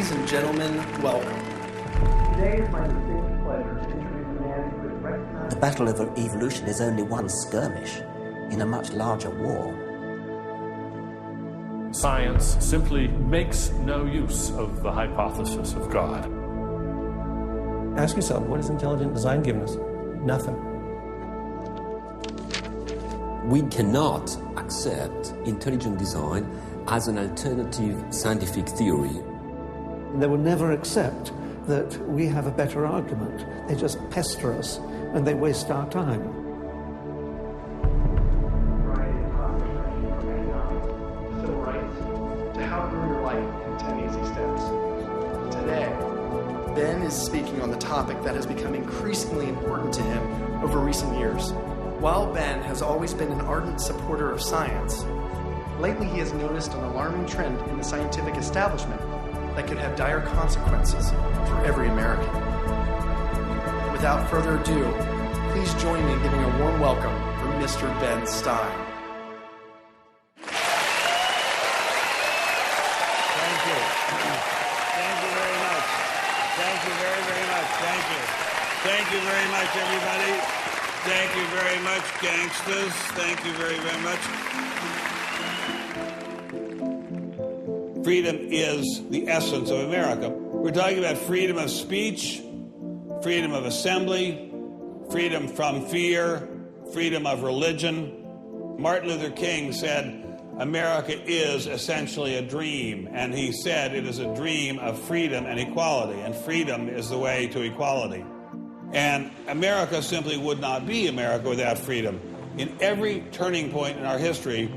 Ladies and gentlemen, welcome. Today is my distinct pleasure to introduce a man who is recognized. The battle of evolution is only one skirmish in a much larger war. Science simply makes no use of the hypothesis of God. Ask yourself, what has intelligent design given us? Nothing. We cannot accept intelligent design as an alternative scientific theory. They will never accept that we have a better argument. They just pester us and they waste our time. Civil rights, to how to ruin your life in 10 easy steps. Today, Ben is speaking on the topic that has become increasingly important to him over recent years. While Ben has always been an ardent supporter of science, lately he has noticed an alarming trend in the scientific establishment that could have dire consequences for every American. Without further ado, please join me in giving a warm welcome for Mr. Ben Stein. Thank you. Thank you very much. Thank you very, very much. Thank you. Thank you very much, everybody. Thank you very much, gangsters. Thank you very, very much. Freedom is the essence of America. We're talking about freedom of speech, freedom of assembly, freedom from fear, freedom of religion. Martin Luther King said, America is essentially a dream, and he said it is a dream of freedom and equality, and freedom is the way to equality. And America simply would not be America without freedom. In every turning point in our history,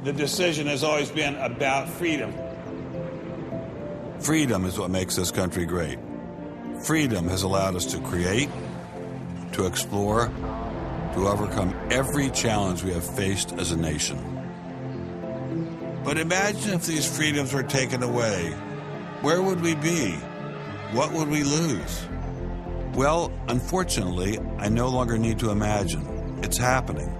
the decision has always been about freedom. Freedom is what makes this country great. Freedom has allowed us to create, to explore, to overcome every challenge we have faced as a nation. But imagine if these freedoms were taken away. Where would we be? What would we lose? Well, unfortunately, I no longer need to imagine. It's happening.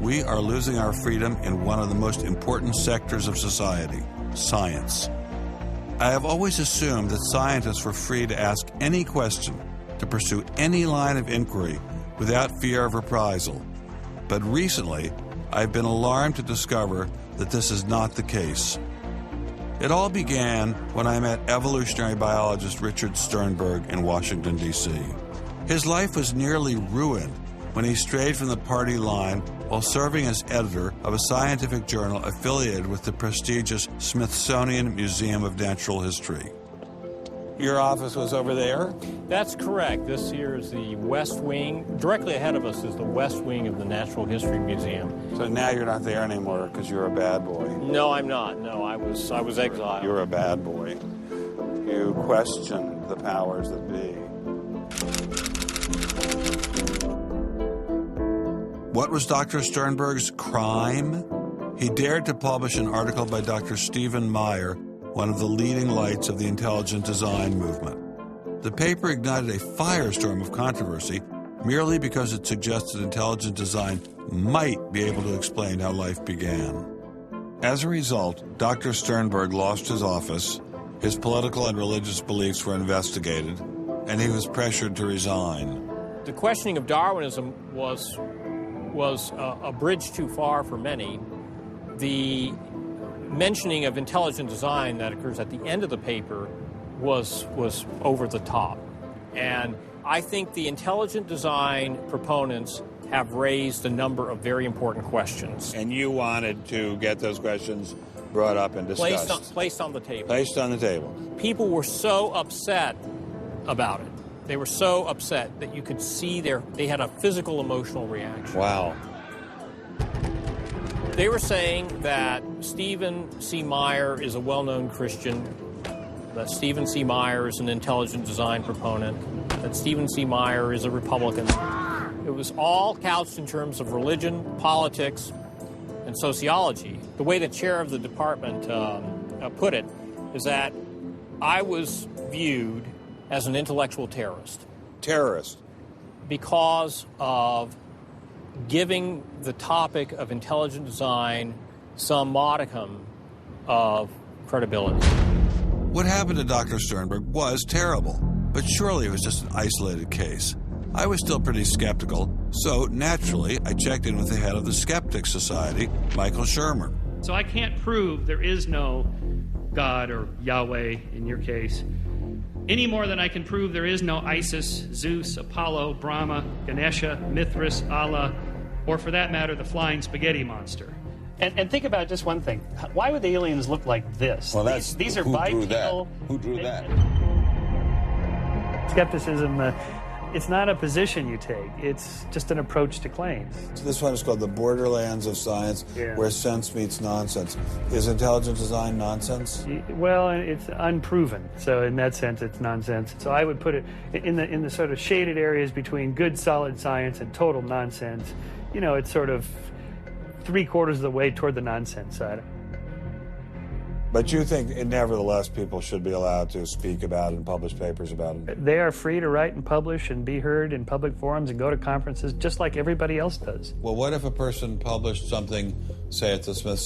We are losing our freedom in one of the most important sectors of society, science. I have always assumed that scientists were free to ask any question, to pursue any line of inquiry without fear of reprisal. But recently, I've been alarmed to discover that this is not the case. It all began when I met evolutionary biologist Richard Sternberg in Washington, D.C. His life was nearly ruined when he strayed from the party line while serving as editor of a scientific journal affiliated with the prestigious Smithsonian Museum of Natural History. Your office was over there? That's correct. This here is the West Wing. Directly ahead of us is the West Wing of the Natural History Museum. So now you're not there anymore because you're a bad boy. No, I'm not. No, I was exiled. You're a bad boy. You questioned the powers that be. What was Dr. Sternberg's crime? He dared to publish an article by Dr. Stephen Meyer, one of the leading lights of the intelligent design movement. The paper ignited a firestorm of controversy merely because it suggested intelligent design might be able to explain how life began. As a result, Dr. Sternberg lost his office, his political and religious beliefs were investigated, and he was pressured to resign. The questioning of Darwinism was a bridge too far for many. The mentioning of intelligent design that occurs at the end of the paper was over the top. And I think the intelligent design proponents have raised a number of very important questions. And you wanted to get those questions brought up and discussed. Placed on the table. Placed on the table. People were so upset about it. They were so upset that you could see they had a physical, emotional reaction. Wow. They were saying that Stephen C. Meyer is a well-known Christian, that Stephen C. Meyer is an intelligent design proponent, that Stephen C. Meyer is a Republican. It was all couched in terms of religion, politics, and sociology. The way the chair of the department put it is that I was viewed as an intellectual terrorist. Terrorist? Because of giving the topic of intelligent design some modicum of credibility. What happened to Dr. Sternberg was terrible, but surely it was just an isolated case. I was still pretty skeptical, so naturally I checked in with the head of the Skeptics Society, Michael Shermer. So I can't prove there is no God, or Yahweh in your case, any more than I can prove there is no Isis, Zeus, Apollo, Brahma, Ganesha, Mithras, Allah, or for that matter, the flying spaghetti monster. And think about just one thing. Why would the aliens look like this? Well, that's these are who bipedal. Who drew that? Skepticism, it's not a position you take. It's just an approach to claims. So this one is called the borderlands of science, where sense meets nonsense. Is intelligent design nonsense? Well, it's unproven. So in that sense, it's nonsense. So I would put it in the sort of shaded areas between good, solid science and total nonsense. You know, it's sort of 3/4 of the way toward the nonsense side. But you think, nevertheless, people should be allowed to speak about it and publish papers about it? They are free to write and publish and be heard in public forums and go to conferences just like everybody else does. Well, what if a person published something, say at the Smithsonian,